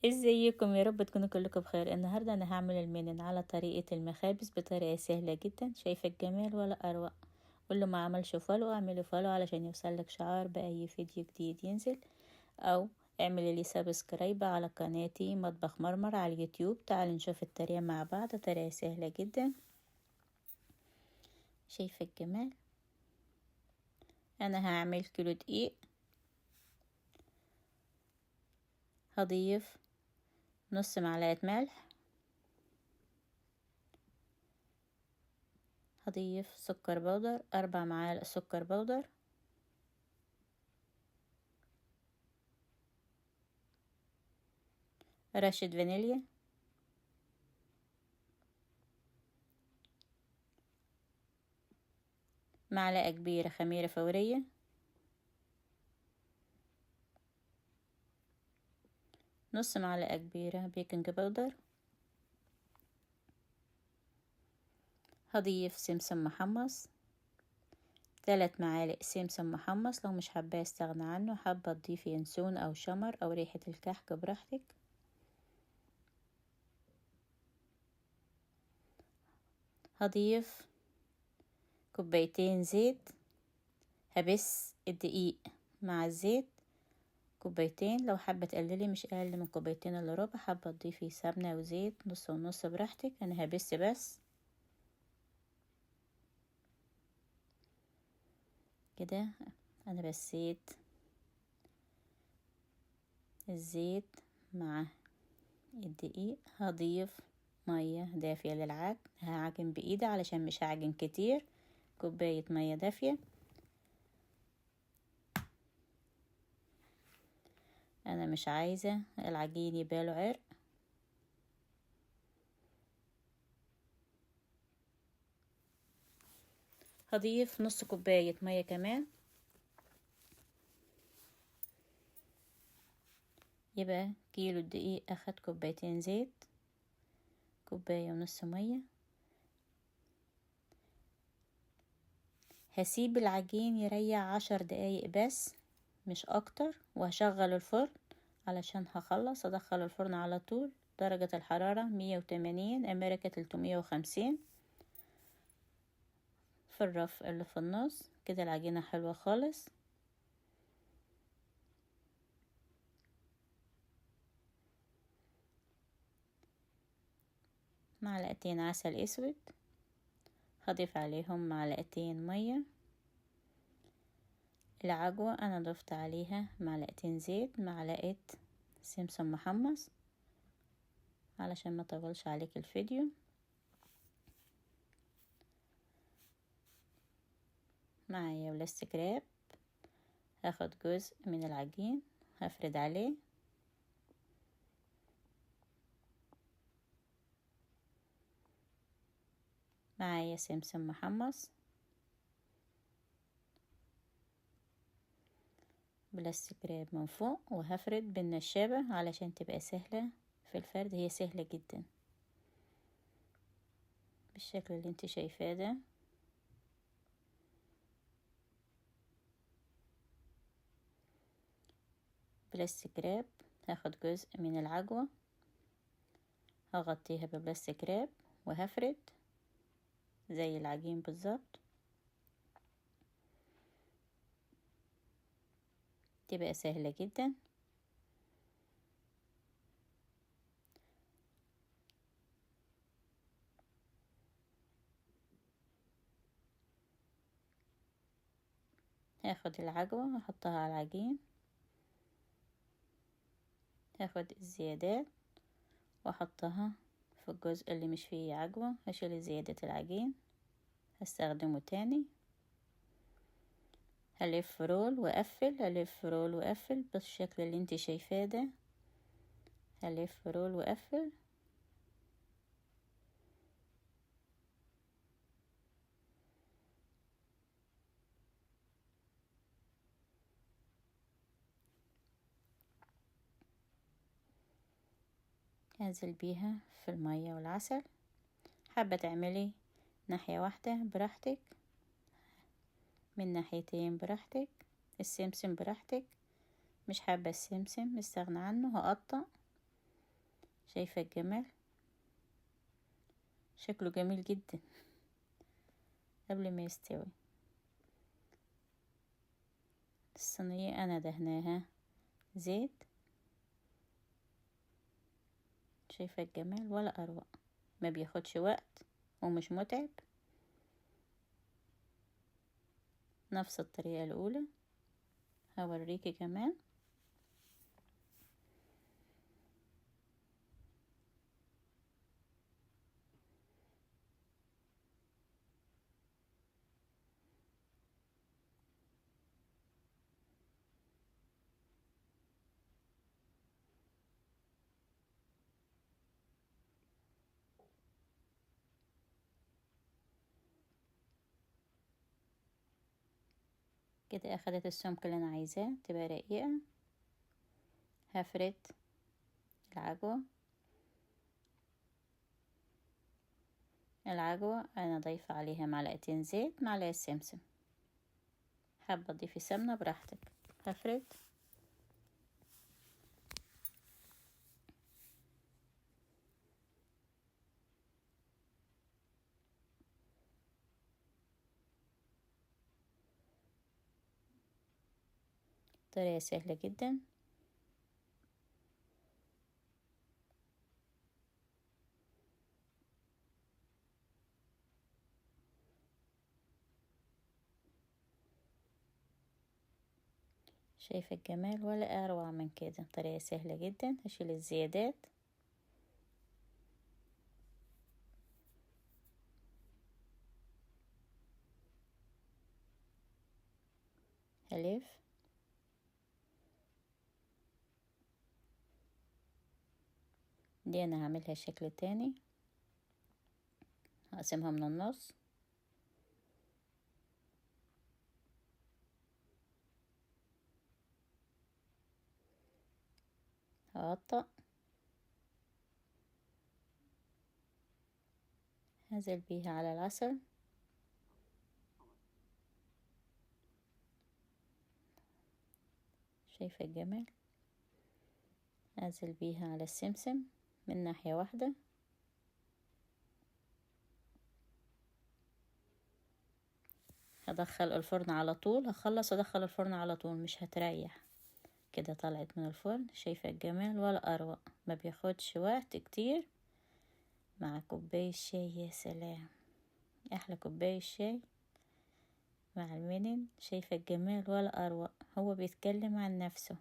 ازيكم؟ يا رب تكونوا كلكم بخير. النهارده انا هعمل المنن على طريقه المخابز بطريقه سهله جدا. شايفه الجمال ولا اروع؟ واللي ما عملش فولو اعملي فولو علشان يوصلك شعار باي فيديو جديد ينزل، او اعملي لي سبسكرايب على قناتي مطبخ مرمر على اليوتيوب. تعالوا نشوف الطريقه مع بعض، طريقه سهله جدا. شايفه الجمال؟ انا هعمل كيلو دقيق، هضيف نص معلقه ملح، هضيف سكر بودر 4 معالق سكر بودر، رشة فانيليا، معلقة كبيرة خميرة فورية، نص معلقة كبيرة بيكنج باودر، هضيف سمسم محمص 3 معالق سمسم محمص. لو مش حابة استغنى عنه، حابة تضيفي ينسون او شمر او ريحة الكحك براحتك. هضيف كوبايتين زيت، هبس الدقيق مع الزيت كوبايتين. لو حابة تقللي مش اقل من كوبايتين الا ربع. حابة تضيفي سمنة وزيت نص ونص براحتك. انا هبس بس كده. انا بسيت الزيت مع الدقيق. هضيف مية دافية للعجن، هعجن بايدي علشان مش هعجن كتير. كوباية مية دافية. انا مش عايزة العجين يبقى له عرق. هضيف نص كوباية مية كمان، يبقى كيلو الدقيق اخد كوبايتين زيت، كوباية ونص مية. هسيب العجين يريح 10 دقايق بس مش اكتر، وهشغل الفرن علشان هخلص. ادخل الفرن على طول، درجة الحرارة 180، امريكا 350 في الرف اللي في النص. كده العجينة حلوة خالص. معلقتين عسل اسود، هضيف عليهم معلقتين مية. العجوة انا ضفت عليها معلقتين زيت، معلقة سمسم محمص علشان ما طولش عليك الفيديو. معايا بلاستيك راب، هاخد جزء من العجين هفرد عليه. معايا سمسم محمص، بلاستيك راب من فوق، وهفرد بالنشابة علشان تبقى سهلة في الفرد. هي سهلة جدا بالشكل اللي انت شايفاه ده. بلاستيك راب، هاخد جزء من العجوة هغطيها ببلاستيك راب وهفرد زي العجين بالظبط. تبقى سهلة جدا. هاخد العجوة احطها على العجين، هاخد الزيادات واحطها في الجزء اللي مش فيه عجوة. هشيل زيادة العجين هستخدمه تاني. هلف رول واقفل، هلف رول واقفل بالشكل اللي انت شايفاه ده. هلف رول واقفل. انزل بيها في المية والعسل. حابة تعملي ناحية واحدة براحتك، من ناحيتين براحتك، السمسم براحتك. مش حابة السمسم استغنى عنه، هقطع شايفة الجمال؟ شكله جميل جدا قبل ما يستوي. الصينية انا دهناها زيت. شايفة الجمال ولا اروع؟ ما بياخدش وقت ومش متعب. نفس الطريقة الاولى هوريكي كمان. كده اخدت السمك اللي انا عايزاه تبقى رقيقة. هفرد العجوة. انا ضايفة عليها معلقتين زيت معلقة سمسم. حابة تضيفي سمنة براحتك. هفرد طريقة سهلة جدا. شايفة الجمال ولا اروع من كده؟ طريقة سهلة جدا. هشيل الزيادات. هلف. دي انا هعملها شكل تاني. هقسمها من النص. هقطع. هنزل بيها على العسل. شايفة الجمال؟ انزل بيها على السمسم من ناحية واحدة. هدخل الفرن على طول. هخلص ادخل الفرن على طول مش هتريح. كده طلعت من الفرن. شايفة الجمال ولا اروع؟ ما بياخدش وقت كتير. مع كوباية شاي يا سلام. احلى كوباية شاي مع المنن. شايفة الجمال ولا اروع؟ هو بيتكلم عن نفسه.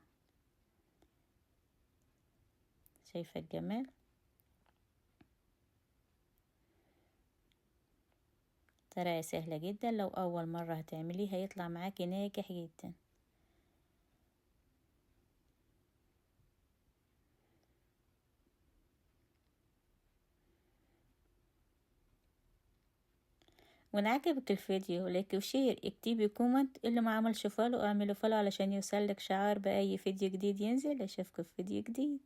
شايفة الجمال؟ طريقة سهلة جدا. لو اول مرة هتعمليه هيطلع معاكي ناجح جدا. وان عجبك الفيديو لايك وشير. اكتبي كومنت. اللي ما عملش فولو اعملوا فولو علشان يوصلك شعار باي فيديو جديد ينزل. اشوفكم في فيديو جديد.